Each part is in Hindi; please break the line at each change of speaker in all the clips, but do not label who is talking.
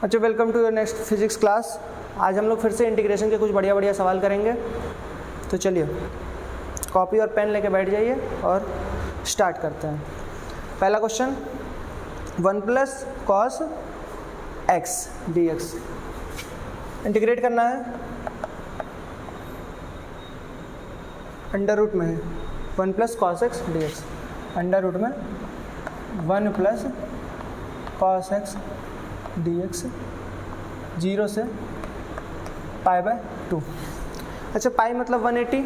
अच्छा, welcome to your next physics class. आज हम लोग फिर से इंटीग्रेशन के कुछ बढ़िया बढ़िया सवाल करेंगे। तो चलिए कॉपी और पेन लेके बैठ जाइए और स्टार्ट करते हैं। पहला question, 1 plus cos x d x integrate करना है, अंडर रूट में है 1 plus cos x d x, under root में 1 plus cos x d x 0 से पाई बाय 2। अच्छा, पाई मतलब 180,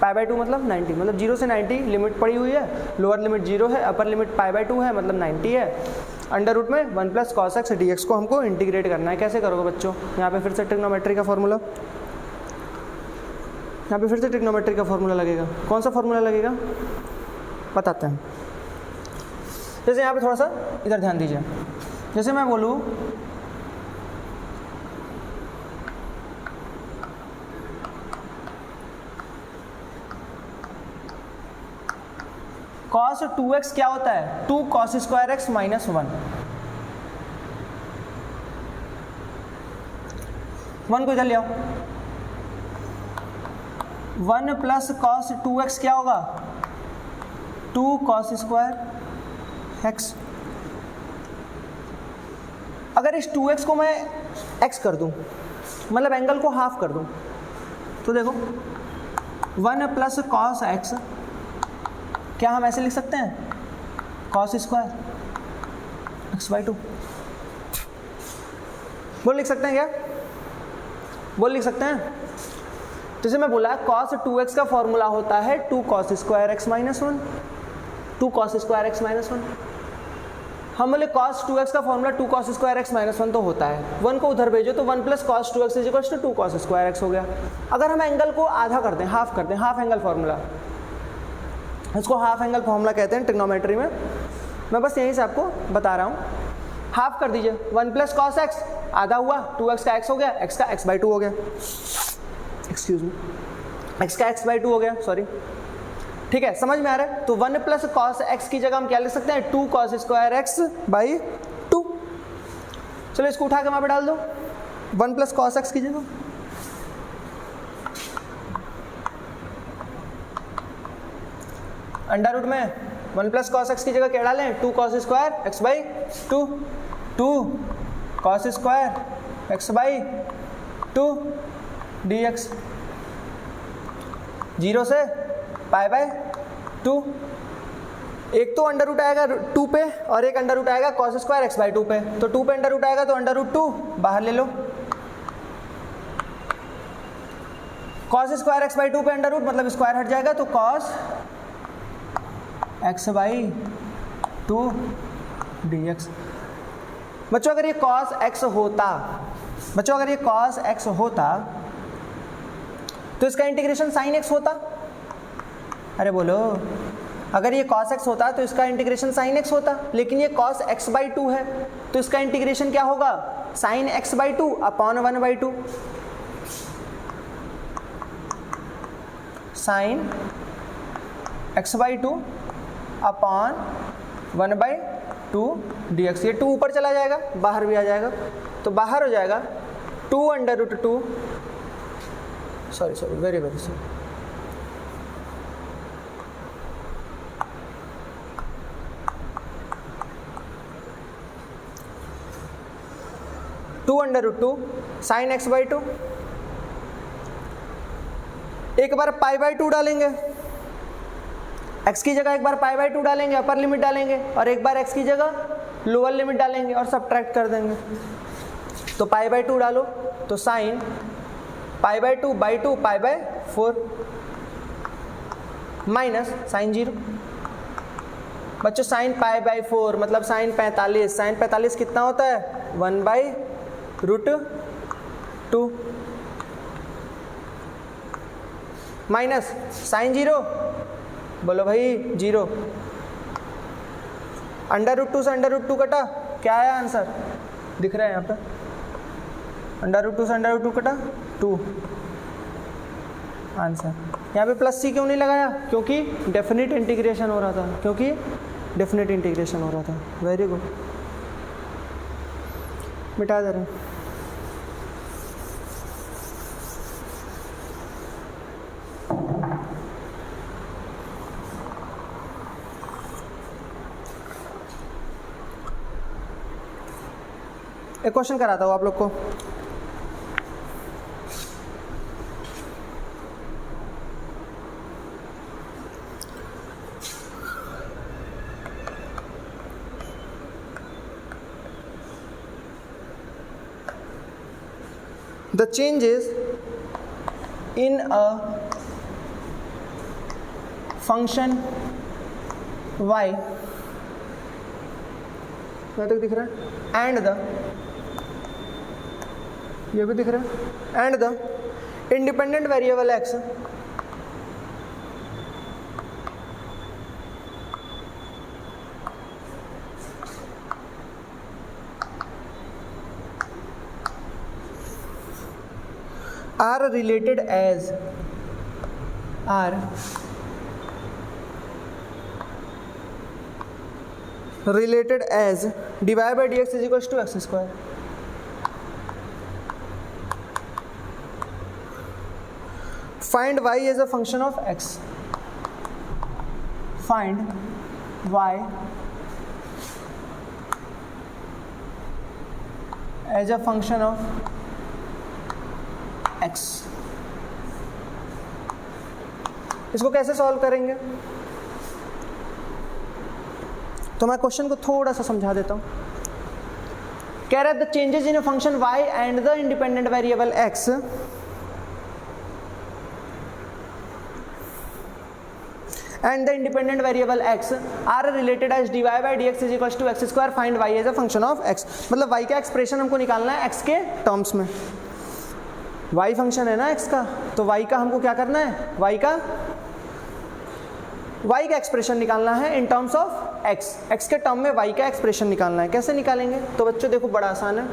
पाई बाय 2 मतलब 90, मतलब 0 से 90 लिमिट पड़ी हुई है। लोअर लिमिट 0 है, अपर लिमिट पाई बाय 2 है, मतलब 90 है। अंडर रूट में 1 plus cos x d x को हमको इंटीग्रेट करना है। कैसे करोगे बच्चों? यहाँ पे फिर से ट्रिग्नोमेट्री का फॉर्मूला, यहाँ पे फिर से ट्रिग्नोमेट्री का फॉर्मूला लगेगा। कौन सा फॉर्मूला लगेगा बताते हैं। जैसे यहाँ पे थोड़ा सा इधर ध्यान दीजिए। जैसे मैं बोलूँ cos 2x क्या होता है? 2 cos स्क्वायर एक्स माइनस 1। 1 को इधर ले आओ। 1 प्लस cos 2x क्या होगा? 2 cos स्क्वायर एक्स। अगर इस 2x को मैं x कर दूं, मतलब एंगल को हाफ कर दूं, तो देखो 1 प्लस कॉस एक्स, क्या हम ऐसे लिख सकते हैं? Cos square x by 2। बोल लिख सकते हैं क्या? बोल लिख सकते हैं। जैसे मैं बोला cos 2x का फॉर्मूला होता है 2 cos square x minus 1, 2 cos square x minus 1। हम बोले cos 2x का formula 2 cos square x minus 1 तो होता है। 1 को उधर भेजो तो 1 plus cos 2x is equal to 2 cos square x हो गया। अगर हम एंगल को आधा कर दें, हाफ कर दें, हाफ एंगल फॉर्मूला, इसको हाफ एंगल फॉर्मूला कहते हैं ट्रिग्नोमेट्री में। मैं बस यहीं से आपको बता रहा हूँ। हाफ कर दीजिए, 1 प्लस कॉस एक्स आधा हुआ, 2x का x हो गया, x का x बाई 2 हो गया, एक्सक्यूज मी, x का x बाई 2 हो गया, सॉरी। ठीक है, समझ में आ रहा है? तो 1 प्लस कॉस एक्स की जगह हम क्या लिख सकते हैं? 2 कॉस स्क्वायर एक्स बाई 2। चलो इसको उठा के वहाँ पे डाल दो, 1 प्लस कॉस एक्स की जगह अंडर रूट में 1 प्लस कॉस एक्स की जगह क्या डालें? 2 cos square x by 2, 2 cos square x by 2 D x, 0 से पाई बाय 2। एक तो अंडर रूट आएगा 2 पे और एक अंडर रूट आएगा कॉस स्क्वायर एक्स बाई 2 पे। तो 2 पे अंडर रूट आएगा तो अंडर रूट 2 बाहर ले लो। कॉस स्क्वायर एक्स बाई 2 पे अंडर रूट मतलब स्क्वायर हट जाएगा, तो cos x by 2 D x. बच्चों अगर ये cos x होता, बच्चों अगर ये cos x होता तो इसका इंटीग्रेशन sin x होता। अरे बोलो, अगर ये cos x होता तो इसका इंटीग्रेशन sin x होता, लेकिन ये cos x बाई 2 है तो इसका इंटीग्रेशन क्या होगा? sin x by 2 upon 1 by 2। sin x by 2 upon 1 by 2 D x. ये 2 ऊपर चला जाएगा, बाहर भी आ जाएगा, तो बाहर हो जाएगा 2 under root 2, sorry very very sorry, 2 under root 2 sine x by 2। एक बार पाई बाई 2 डालेंगे, x की जगह एक बार पाई बाई 2 डालेंगे, अपर लिमिट डालेंगे, और एक बार x की जगह लोअर लिमिट डालेंगे और सब्ट्रैक्ट कर देंगे। तो पाई बाई 2 डालो तो sine pi by 2 by 2 pi by 4 minus sine 0। बच्चों साइन पाई बाई 4 मतलब साइन 45, साइन 45 कितना होता है? 1 बाई रूट 2 माइनस साइन 0, बोलो भाई 0। अंडर रूट 2 से अंडर रूट 2 कटा, क्या आया आंसर? दिख रहा है यहाँ पे, अंडर रूट 2 से अंडर रूट 2 कटा 2 आंसर। यहाँ पे प्लस सी क्यों नहीं लगाया? क्योंकि डेफिनेट इंटीग्रेशन हो रहा था, क्योंकि डेफिनेट इंटीग्रेशन हो रहा था। Very good. मिटा दे रहे हैं। एक क्वेश्चन कराता हूँ आप लोग को। The changes in a function y, यहाँ तक दिख रहा है, and the, ये भी दिख रहा है, and the independent variable x are related as dy by dx is equals to x square. Find y as a function of x. Find y as a function of x. इसको कैसे सॉल्व करेंगे? तो मैं क्वेश्चन को थोड़ा सा समझा देता हूं। कह रहा है the changes in a function y and the independent variable x and the independent variable x are related as dy by dx is equals to x square. Find y as a function of x. मतलब y का एक्सप्रेशन हमको निकालना है x के टर्म्स में। y फंक्शन है ना x का, तो y का हमको क्या करना है, y का एक्सप्रेशन निकालना है इन टर्म्स ऑफ x के टर्म में y का एक्सप्रेशन निकालना है। कैसे निकालेंगे? तो बच्चों देखो बड़ा आसान है,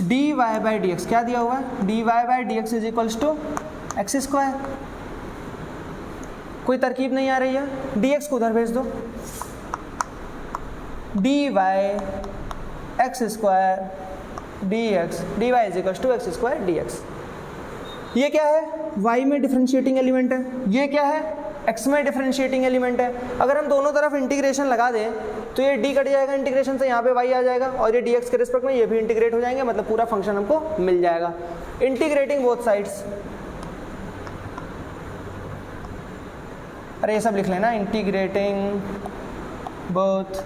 dy by dx क्या दिया हुआ है, dy by dx is equals to x square. कोई तरकीब नहीं आ रही है, dx को उधर भेज दो, dy x square dx, dy is equals to x square dx। ये क्या है, y में डिफरेंशिएटिंग एलिमेंट है, ये क्या है, x में डिफरेंशिएटिंग एलिमेंट है। अगर हम दोनों तरफ इंटीग्रेशन लगा दें तो ये d कट जाएगा इंटीग्रेशन से, यहाँ पे y आ जाएगा और ये dx के रिस्पेक्ट में ये भी इंटीग्रेट हो जाएंगे, मतलब पूरा फंक्शन हमको मिल जाएगा। इंटीग्रेटिंग बोथ साइड्स, अरे ये सब लिख लेना, इंटीग्रेटिंग बोथ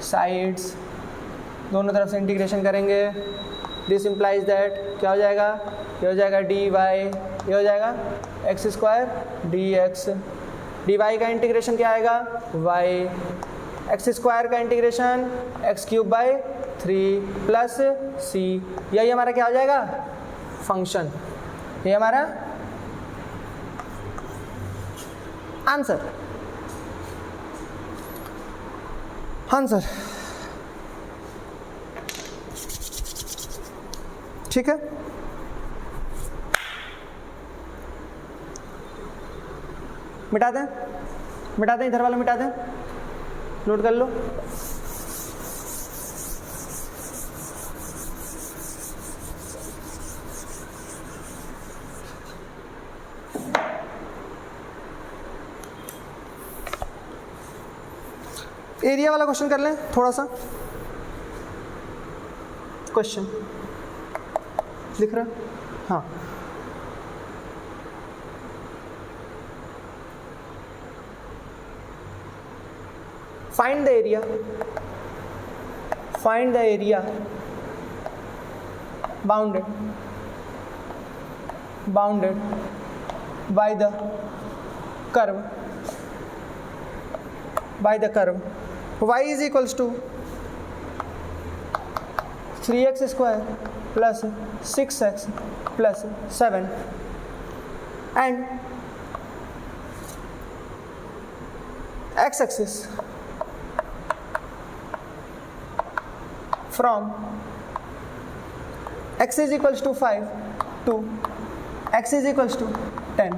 साइड्स, दोनों तरफ से इंटीग्रेशन करेंगे। दिस इम्प्लाइज दैट क्या हो जाएगा, ये हो जाएगा dy, ये हो जाएगा एक्स स्क्वायर dx, dy का इंटीग्रेशन क्या आएगा y, एक्स स्क्वायर का integration x cube by 3 plus c, यही हमारा क्या हो जाएगा फंक्शन, ये हमारा आंसर। आंसर ठीक है। मिटा दें, मिटा दें, इधर वाला मिटा दें, नोट कर लो। एरिया वाला क्वेश्चन कर लें थोड़ा सा। क्वेश्चन लिख रहा, हाँ, find the area bounded by the curve y is equals to 3x square plus 6x plus 7 and x-axis from x is equals to 5 to x is equals to 10।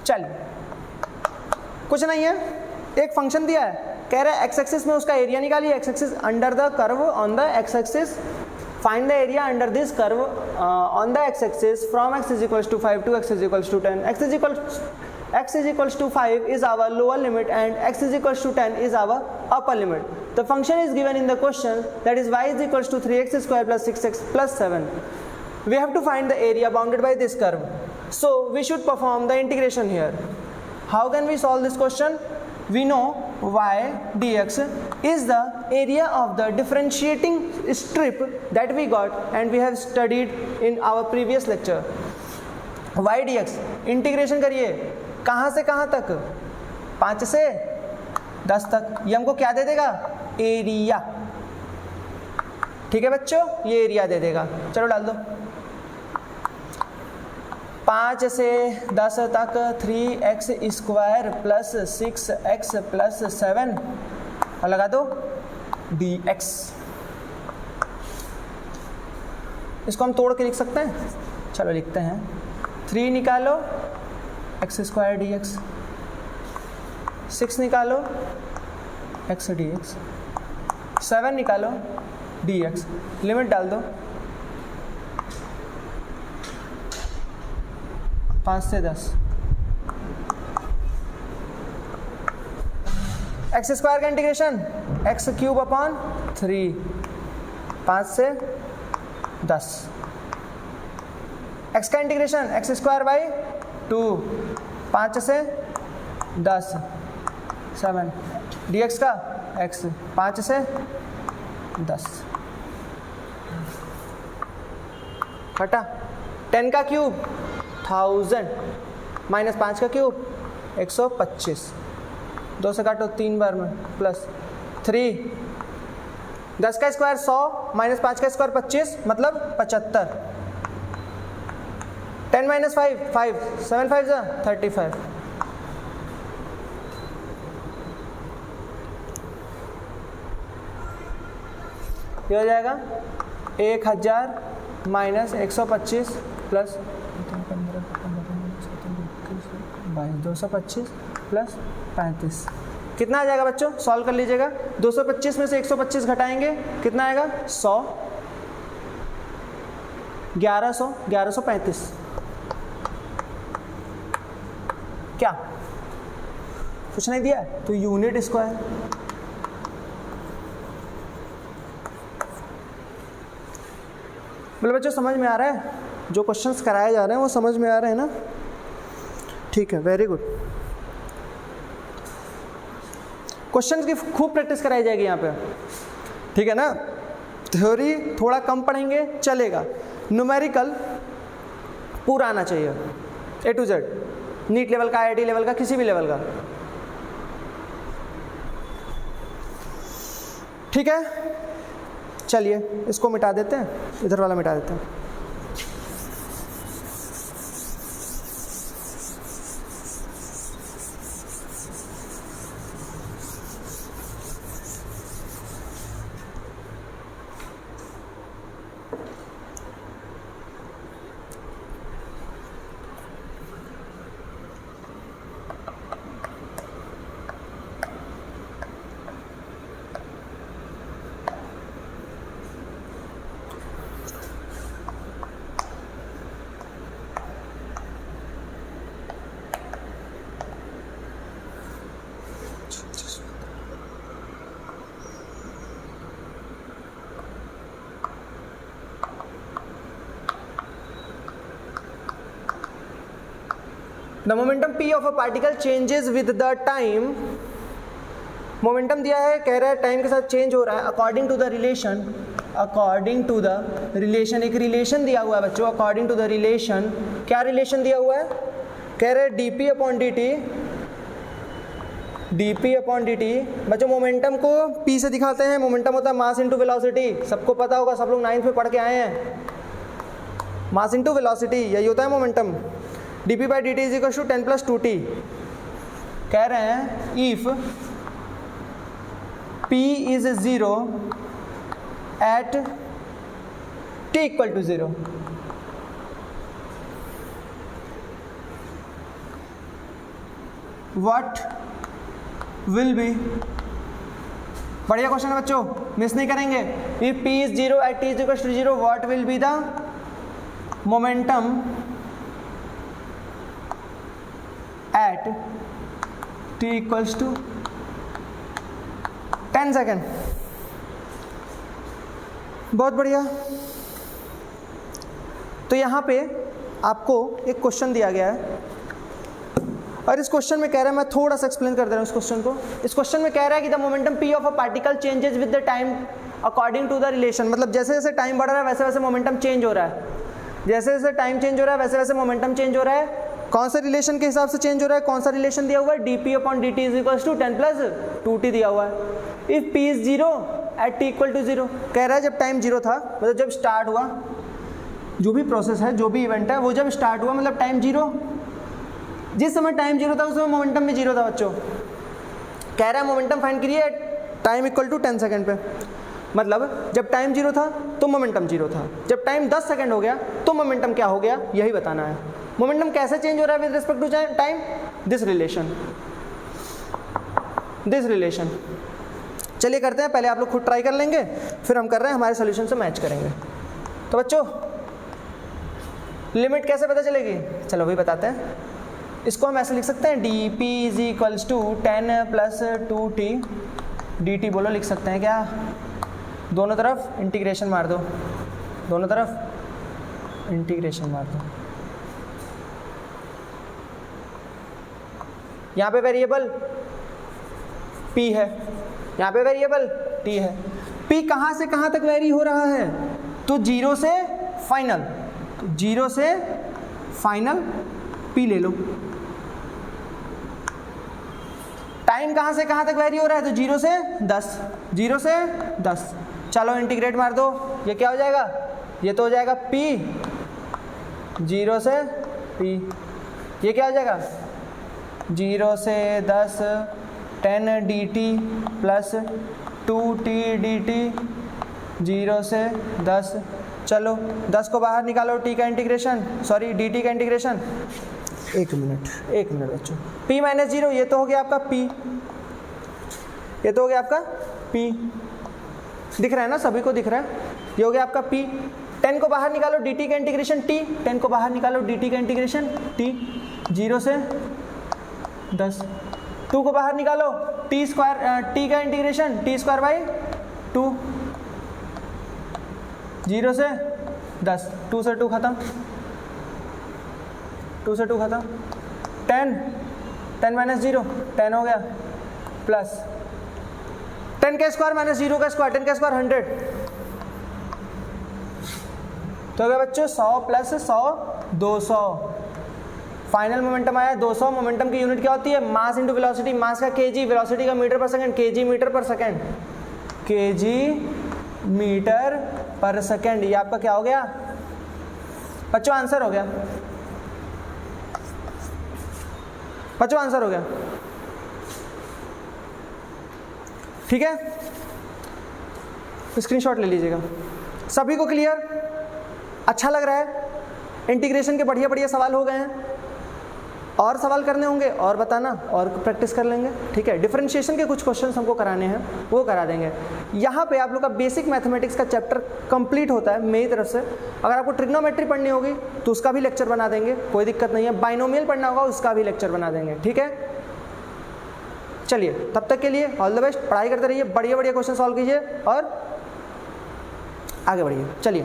चलिए कुछ नहीं है, एक फंक्शन दिया है कह रहा है एक्स एक्सिस में उसका एरिया निकालिए, x axis under the curve on the x axis, find the area under this curve on the x axis from x is equals to 5 to x is equals to 10. x is equals to 5 is our lower limit and x is equals to 10 is our upper limit. The function is given in the question, that is y is equals to 3x square plus 6x plus 7. We have to find the area bounded by this curve. So we should perform the integration here. How can we solve this question? We know y dx is the area of the differentiating strip that we got and we have studied in our previous lecture. y dx integration करिए कहाँ से कहाँ तक, 5 से 10 तक, ये हमको क्या दे देगा, एरिया। ठीक है बच्चों, ये एरिया दे देगा। चलो डाल दो, 5 से 10 तक 3x square plus 6x plus 7 और लगा दो dx। इसको हम तोड़ के लिख सकते हैं, चलो लिखते हैं, 3 निकालो x स्क्वायर dx, 6 निकालो x dx, 7 निकालो dx, लिमिट डाल दो 5 से 10, एक्स स्क्वायर का इंटीग्रेशन एक्स क्यूब अपॉन 3, 5 से 10, एक्स का इंटीग्रेशन एक्स स्क्वायर बाई 2, 5 से 10, 7, dx का x 5 से 10, हटा, 10 का क्यूब 1000 माइनस 5 का क्यूब 125, 2 से काटो 3 बार में प्लस 3, 10 का स्क्वायर 100 माइनस 5 का स्क्वायर 25 मतलब 75, 10 माइनस 5 5, 7 5 जा 35, ये हो जाएगा 1000 माइनस 125 प्लस 225 प्लस 35, कितना आ जाएगा बच्चों, सॉल्व कर लीजिएगा। 225 में से 125 घटाएंगे कितना आएगा, 100, 1100, 1135, क्या कुछ नहीं दिया तो यूनिट स्क्वायर। बोले बच्चों समझ में आ रहा है, जो क्वेश्चंस कराए जा रहे हैं वो समझ में आ रहे हैं ना, ठीक है, वेरी गुड। क्वेश्चंस की खूब प्रैक्टिस कराई जाएगी यहाँ पे, ठीक है ना। थ्योरी थोड़ा कम पढ़ेंगे चलेगा, न्यूमेरिकल पूरा आना चाहिए, A to Z, NEET level का, IIT लेवल का, किसी भी लेवल का, ठीक है। चलिए इसको मिटा देते हैं, इधर वाला मिटा देते हैं। The momentum p of a particle changes with the time. Momentum दिया है, कह रहा है टाइम के साथ चेंज हो रहा है according to the relation, according to the relation, एक रिलेशन दिया हुआ है बच्चों, अकॉर्डिंग टू द रिलेशन। क्या रिलेशन दिया हुआ है, कह रहे हैं dp upon dt, dp upon dt। बच्चों मोमेंटम को p से दिखाते हैं, मोमेंटम होता है मास इंटू वेलोसिटी, सबको पता होगा, सब लोग 9th में पढ़ के आए हैं, मास इंटू वेलोसिटी, यही होता है momentum. dp by dt is equal to 10 plus 2t। कह रहे हैं if p is 0 at t equal to 0, what will be बढ़िया क्वेश्चन है बच्चों, मिस नहीं करेंगे। If p is 0 at t is equal to 0 what will be the momentum at t equals to 10 second. बहुत बढ़िया। तो यहाँ पे आपको एक क्वेश्चन दिया गया है और इस क्वेश्चन में कह रहा है, मैं थोड़ा सा एक्सप्लेन कर दे रहा हूँ इस क्वेश्चन को। इस क्वेश्चन में कह रहा है कि the momentum p of a particle changes with the time according to the relation. मतलब जैसे जैसे टाइम बढ़ रहा है वैसे वैसे मोमेंटम चेंज हो रहा है, जैसे जैसे टाइम चेंज हो रहा है वैसे वैसे मोमेंटम चेंज हो रहा है। कौन सा रिलेशन के हिसाब से चेंज हो रहा है, कौन सा रिलेशन दिया हुआ है, dp upon dt is equal to 10 plus 2t दिया हुआ है। If p is 0 at t equal to 0, कह रहा है जब टाइम 0 था, मतलब जब स्टार्ट हुआ, जो भी प्रोसेस है, जो भी इवेंट है, वो जब स्टार्ट हुआ मतलब टाइम 0, जिस समय टाइम 0 था उस समय मोमेंटम भी 0 था बच्चों। कह रहा है मोमेंटम फाइंड करिए टाइम इक्वल टू 10 सेकेंड पे। मतलब जब टाइम 0 था तो मोमेंटम 0 था, जब टाइम 10 सेकेंड हो गया तो मोमेंटम क्या हो गया, यही बताना है। मोमेंटम कैसे चेंज हो रहा है with respect to time, this relation. चलिए करते हैं, पहले आप लोग खुद ट्राई कर लेंगे, फिर हम कर रहे हैं हमारे सोल्यूशन से मैच करेंगे। तो बच्चों लिमिट कैसे पता चलेगी, चलो वही बताते हैं। इसको हम ऐसे लिख सकते हैं, dp is equals to 10 plus 2t dt, बोलो लिख सकते हैं क्या? दोनों तरफ इंटीग्रेशन मार दो, दोनों तरफ इंटीग्रेशन मार दो। यहाँ पे वेरिएबल p है, यहाँ पे वेरिएबल t है। p कहाँ से कहाँ तक वेरी हो रहा है, तो 0 से फाइनल, 0 से फाइनल p ले लो। टाइम कहाँ से कहाँ तक वेरी हो रहा है, तो 0 से 10, 0 से 10। चलो इंटीग्रेट मार दो, ये क्या हो जाएगा, ये तो हो जाएगा p 0 से p, ये क्या हो जाएगा 0 से 10 10 dt प्लस 2t dt 0 से 10। चलो 10 को बाहर निकालो, t का इंटीग्रेशन, सॉरी dt का इंटीग्रेशन। एक मिनट बच्चों, p माइनस 0, ये तो हो गया आपका p, ये तो हो गया आपका p, दिख रहा है ना, सभी को दिख रहा है, ये हो गया आपका p। 10 को बाहर निकालो, dt का इंटीग्रेशन t, 10 को बाहर निकालो, dt का इंटीग्रेशन t 0 से 10। 2 को बाहर निकालो, t स्क्वायर, t का इंटीग्रेशन t स्क्वायर बाई 2 0 से 10, 2 से 2 खत्म, 2 से 2 खत्म। 10 माइनस 0 10 हो गया, प्लस 10 का स्क्वायर माइनस 0 का स्क्वायर, 10 का स्क्वायर 100, तो हो गया बच्चों 100 प्लस 100 200। फाइनल मोमेंटम आया 200। मोमेंटम की यूनिट क्या होती है, मास इंटू वेलोसिटी, मास का केजी, वेलोसिटी का मीटर पर सेकंड, केजी मीटर पर सेकंड, केजी मीटर पर सेकंड। ये आपका क्या हो गया बच्चों, आंसर हो गया बच्चों, आंसर हो गया। ठीक है, स्क्रीनशॉट ले लीजिएगा। सभी को क्लियर, अच्छा लग रहा है? इंटीग्रेशन के बढ़िया बढ़िया सवाल हो गए हैं, और सवाल करने होंगे और बताना, और प्रैक्टिस कर लेंगे। ठीक है, डिफरेंशिएशन के कुछ क्वेश्चंस हमको कराने हैं, वो करा देंगे। यहाँ पे आप लोग का बेसिक मैथमेटिक्स का चैप्टर कंप्लीट होता है मेरी तरफ से। अगर आपको ट्रिग्नोमेट्री पढ़नी होगी तो उसका भी लेक्चर बना देंगे, कोई दिक्कत नहीं है। बाइनोमियल पढ़ना होगा उसका भी लेक्चर बना देंगे। ठीक है, चलिए तब तक के लिए ऑल द बेस्ट। पढ़ाई करते रहिए, बढ़िया बढ़िया क्वेश्चन सॉल्व कीजिए और आगे बढ़िए। चलिए।